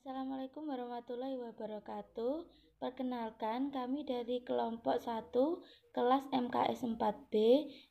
Assalamualaikum warahmatullahi wabarakatuh. Perkenalkan, kami dari kelompok 1 kelas MKS 4B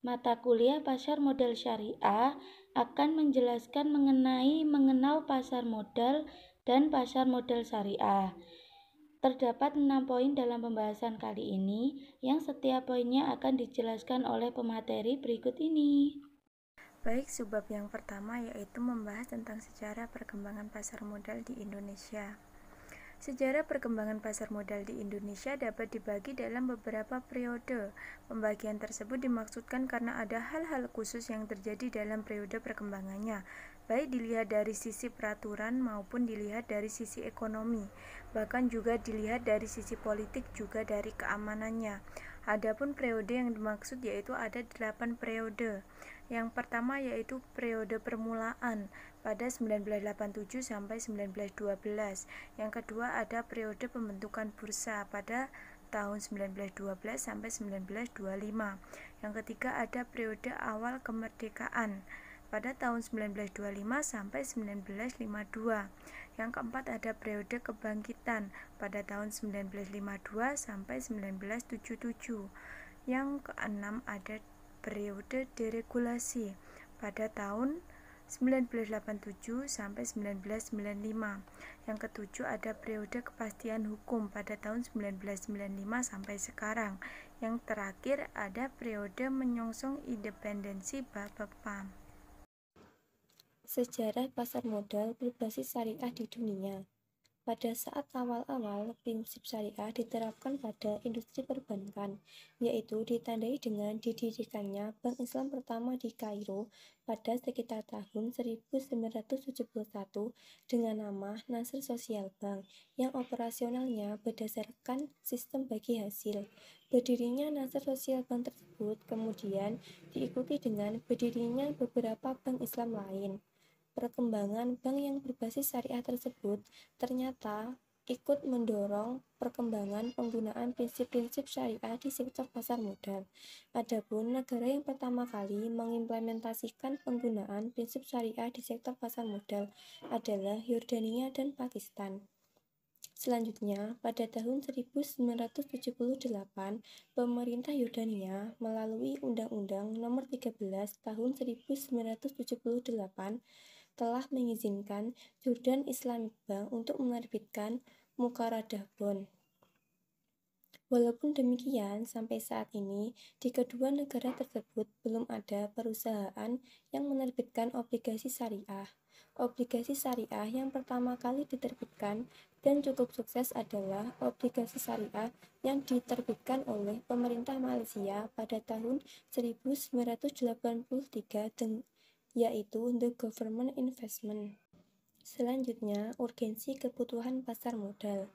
mata kuliah Pasar Modal Syariah akan menjelaskan mengenal pasar modal dan pasar modal syariah. Terdapat 6 poin dalam pembahasan kali ini yang setiap poinnya akan dijelaskan oleh pemateri berikut ini. Baik, subbab yang pertama yaitu membahas tentang sejarah perkembangan pasar modal di Indonesia. Sejarah perkembangan pasar modal di Indonesia dapat dibagi dalam beberapa periode. Pembagian tersebut dimaksudkan karena ada hal-hal khusus yang terjadi dalam periode perkembangannya, baik dilihat dari sisi peraturan maupun dilihat dari sisi ekonomi, bahkan juga dilihat dari sisi politik juga dari keamanannya. Adapun periode yang dimaksud yaitu ada 8 periode. Yang pertama yaitu periode permulaan pada 1987 sampai 1912. Yang kedua ada periode pembentukan bursa pada tahun 1912 sampai 1925. Yang ketiga ada periode awal kemerdekaan pada tahun 1925 sampai 1952. Yang keempat ada periode kebangkitan pada tahun 1952 sampai 1977. Yang keenam ada periode deregulasi pada tahun 1987 sampai 1995. Yang ketujuh ada periode kepastian hukum pada tahun 1995 sampai sekarang. Yang terakhir ada periode menyongsong independensi Bapepam. Sejarah pasar modal berbasis syariah di dunia. Pada saat awal-awal, prinsip syariah diterapkan pada industri perbankan, yaitu ditandai dengan didirikannya Bank Islam pertama di Kairo pada sekitar tahun 1971 dengan nama Nasr Social Bank, yang operasionalnya berdasarkan sistem bagi hasil. Berdirinya Nasr Social Bank tersebut kemudian diikuti dengan berdirinya beberapa bank Islam lain. Perkembangan bank yang berbasis syariah tersebut ternyata ikut mendorong perkembangan penggunaan prinsip-prinsip syariah di sektor pasar modal. Adapun negara yang pertama kali mengimplementasikan penggunaan prinsip syariah di sektor pasar modal adalah Yordania dan Pakistan. Selanjutnya, pada tahun 1978, pemerintah Yordania melalui Undang-Undang Nomor 13 Tahun 1978 telah mengizinkan Jordan Islamic Bank untuk menerbitkan Muqarradah Bond. Walaupun demikian, sampai saat ini, di kedua negara tersebut belum ada perusahaan yang menerbitkan obligasi syariah. Obligasi syariah yang pertama kali diterbitkan dan cukup sukses adalah obligasi syariah yang diterbitkan oleh pemerintah Malaysia pada tahun 1983 yaitu The Government Investment. Selanjutnya, urgensi kebutuhan pasar modal.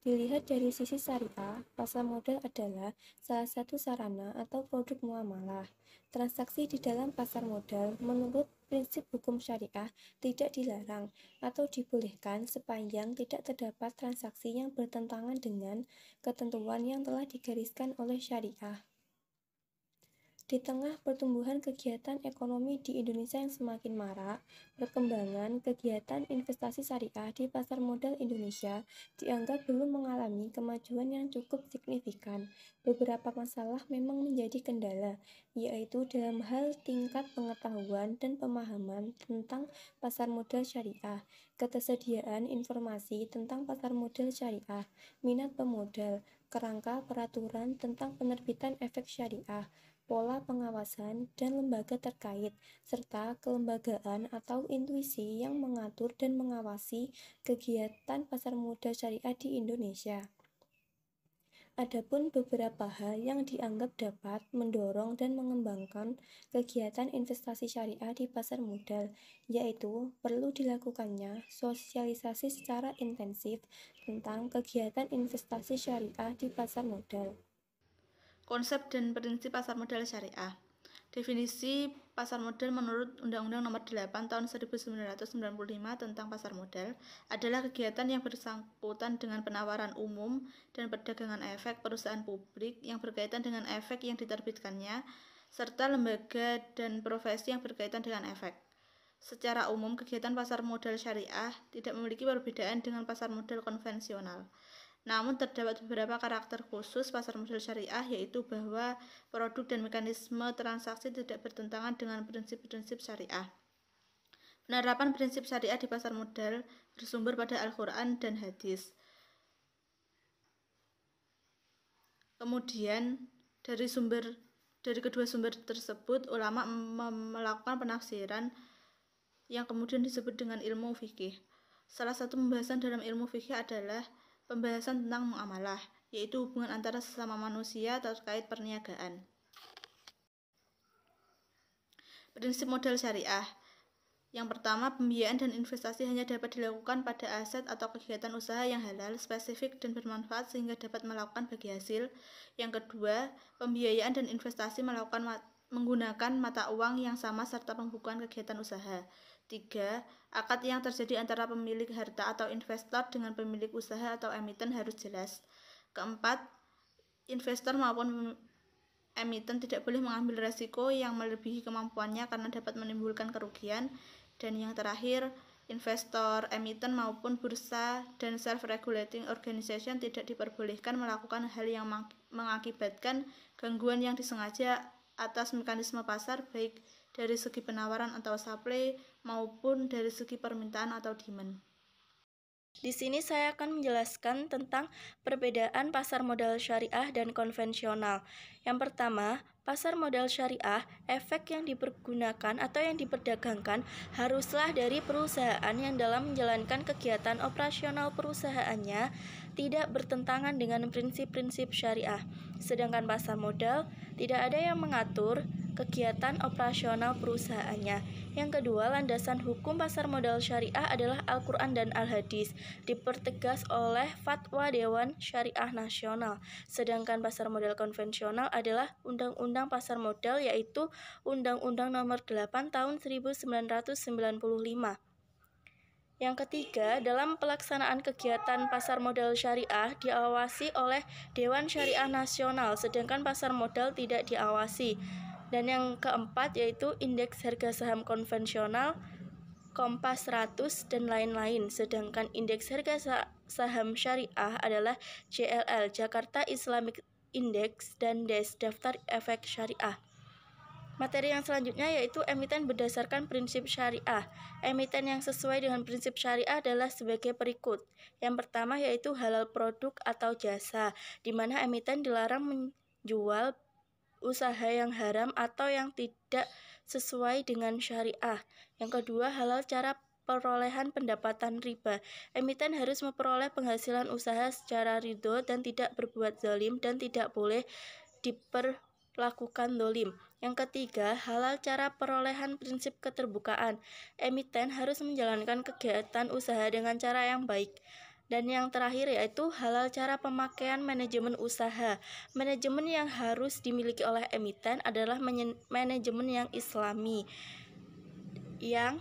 Dilihat dari sisi syariah, pasar modal adalah salah satu sarana atau produk muamalah. Transaksi di dalam pasar modal menurut prinsip hukum syariah tidak dilarang atau dibolehkan sepanjang tidak terdapat transaksi yang bertentangan dengan ketentuan yang telah digariskan oleh syariah. Di tengah pertumbuhan kegiatan ekonomi di Indonesia yang semakin marak, perkembangan kegiatan investasi syariah di pasar modal Indonesia dianggap belum mengalami kemajuan yang cukup signifikan. Beberapa masalah memang menjadi kendala, yaitu dalam hal tingkat pengetahuan dan pemahaman tentang pasar modal syariah, ketersediaan informasi tentang pasar modal syariah, minat pemodal, kerangka peraturan tentang penerbitan efek syariah, pola pengawasan dan lembaga terkait, serta kelembagaan atau intuisi yang mengatur dan mengawasi kegiatan pasar modal syariah di Indonesia. Adapun beberapa hal yang dianggap dapat mendorong dan mengembangkan kegiatan investasi syariah di pasar modal, yaitu perlu dilakukannya sosialisasi secara intensif tentang kegiatan investasi syariah di pasar modal. Konsep dan prinsip pasar modal syariah. Definisi pasar modal menurut Undang-Undang Nomor 8 Tahun 1995 tentang pasar modal adalah kegiatan yang bersangkutan dengan penawaran umum dan perdagangan efek perusahaan publik yang berkaitan dengan efek yang diterbitkannya, serta lembaga dan profesi yang berkaitan dengan efek. Secara umum, kegiatan pasar modal syariah tidak memiliki perbedaan dengan pasar modal konvensional. Namun terdapat beberapa karakter khusus pasar modal syariah, yaitu bahwa produk dan mekanisme transaksi tidak bertentangan dengan prinsip-prinsip syariah. Penerapan prinsip syariah di pasar modal bersumber pada Al-Quran dan hadis. Kemudian dari kedua sumber tersebut, ulama melakukan penafsiran yang kemudian disebut dengan ilmu fikih. Salah satu pembahasan dalam ilmu fikih adalah pembahasan tentang muamalah, yaitu hubungan antara sesama manusia terkait perniagaan. Prinsip modal syariah. Yang pertama, pembiayaan dan investasi hanya dapat dilakukan pada aset atau kegiatan usaha yang halal, spesifik, dan bermanfaat sehingga dapat melakukan bagi hasil. Yang kedua, pembiayaan dan investasi menggunakan mata uang yang sama serta pembukuan kegiatan usaha. 3. Akad yang terjadi antara pemilik harta atau investor dengan pemilik usaha atau emiten harus jelas. Keempat, investor maupun emiten tidak boleh mengambil resiko yang melebihi kemampuannya karena dapat menimbulkan kerugian. Dan yang terakhir, investor, emiten maupun bursa dan self-regulating organization tidak diperbolehkan melakukan hal yang mengakibatkan gangguan yang disengaja atas mekanisme pasar, baik dari segi penawaran atau supply maupun dari segi permintaan atau demand. Di sini saya akan menjelaskan tentang perbedaan pasar modal syariah dan konvensional. Yang pertama, pasar modal syariah, efek yang dipergunakan atau yang diperdagangkan haruslah dari perusahaan yang dalam menjalankan kegiatan operasional perusahaannya tidak bertentangan dengan prinsip-prinsip syariah. Sedangkan pasar modal tidak ada yang mengatur kegiatan operasional perusahaannya. Yang kedua, landasan hukum pasar modal syariah adalah Al-Quran dan Al-Hadis, dipertegas oleh Fatwa Dewan Syariah Nasional. Sedangkan pasar modal konvensional adalah Undang-Undang Pasar Modal, yaitu Undang-Undang Nomor 8 Tahun 1995. Yang ketiga, dalam pelaksanaan kegiatan pasar modal syariah diawasi oleh Dewan Syariah Nasional, sedangkan pasar modal tidak diawasi. Dan yang keempat yaitu indeks harga saham konvensional, Kompas 100 dan lain-lain. Sedangkan indeks harga saham syariah adalah JLL, Jakarta Islamic Index, dan DES, Daftar Efek Syariah. Materi yang selanjutnya yaitu emiten berdasarkan prinsip syariah. Emiten yang sesuai dengan prinsip syariah adalah sebagai berikut. Yang pertama yaitu halal produk atau jasa, di mana emiten dilarang menjual usaha yang haram atau yang tidak sesuai dengan syariah. Yang kedua, halal cara perolehan pendapatan riba. Emiten harus memperoleh penghasilan usaha secara ridho dan tidak berbuat zalim dan tidak boleh diperlakukan zalim. Yang ketiga, halal cara perolehan prinsip keterbukaan. Emiten harus menjalankan kegiatan usaha dengan cara yang baik. Dan yang terakhir yaitu halal cara pemakaian manajemen usaha. Manajemen yang harus dimiliki oleh emiten adalah manajemen yang islami, yang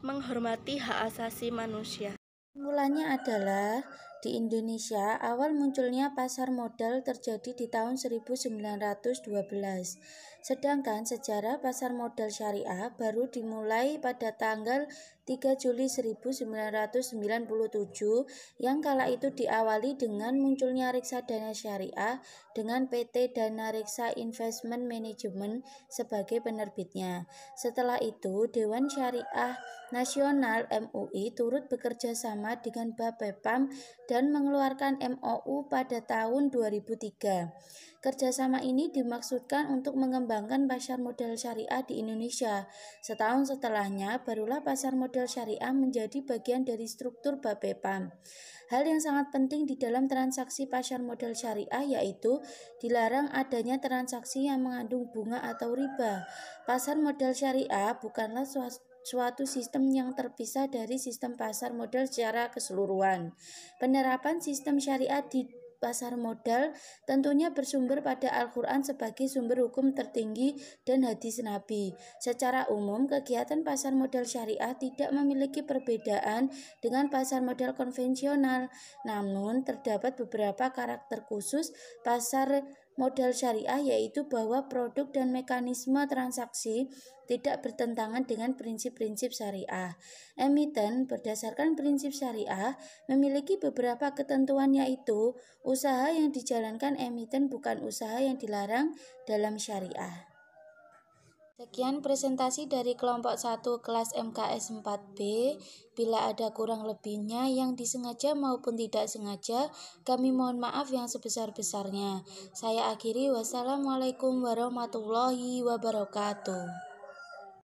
menghormati hak asasi manusia. Mulanya adalah di Indonesia, awal munculnya pasar modal terjadi di tahun 1912. Sedangkan sejarah pasar modal syariah baru dimulai pada tanggal 3 Juli 1997 yang kala itu diawali dengan munculnya reksadana syariah dengan PT Dana Reksa Investment Management sebagai penerbitnya. Setelah itu, Dewan Syariah Nasional MUI turut bekerja sama dengan Bapepam dan mengeluarkan MOU pada tahun 2003. Kerjasama ini dimaksudkan untuk mengembangkan pasar modal syariah di Indonesia. Setahun setelahnya, barulah pasar modal syariah menjadi bagian dari struktur Bapepam. Hal yang sangat penting di dalam transaksi pasar modal syariah yaitu dilarang adanya transaksi yang mengandung bunga atau riba. Pasar modal syariah bukanlah suatu sistem yang terpisah dari sistem pasar modal secara keseluruhan. Penerapan sistem syariah di pasar modal tentunya bersumber pada Al-Quran sebagai sumber hukum tertinggi dan hadis Nabi. Secara umum, kegiatan pasar modal syariah tidak memiliki perbedaan dengan pasar modal konvensional, namun terdapat beberapa karakter khusus pasar modal syariah yaitu bahwa produk dan mekanisme transaksi tidak bertentangan dengan prinsip-prinsip syariah. Emiten berdasarkan prinsip syariah memiliki beberapa ketentuan, yaitu usaha yang dijalankan emiten bukan usaha yang dilarang dalam syariah. Sekian presentasi dari kelompok 1 kelas MKS 4B. Bila ada kurang lebihnya yang disengaja maupun tidak sengaja, kami mohon maaf yang sebesar-besarnya. Saya akhiri, wassalamualaikum warahmatullahi wabarakatuh.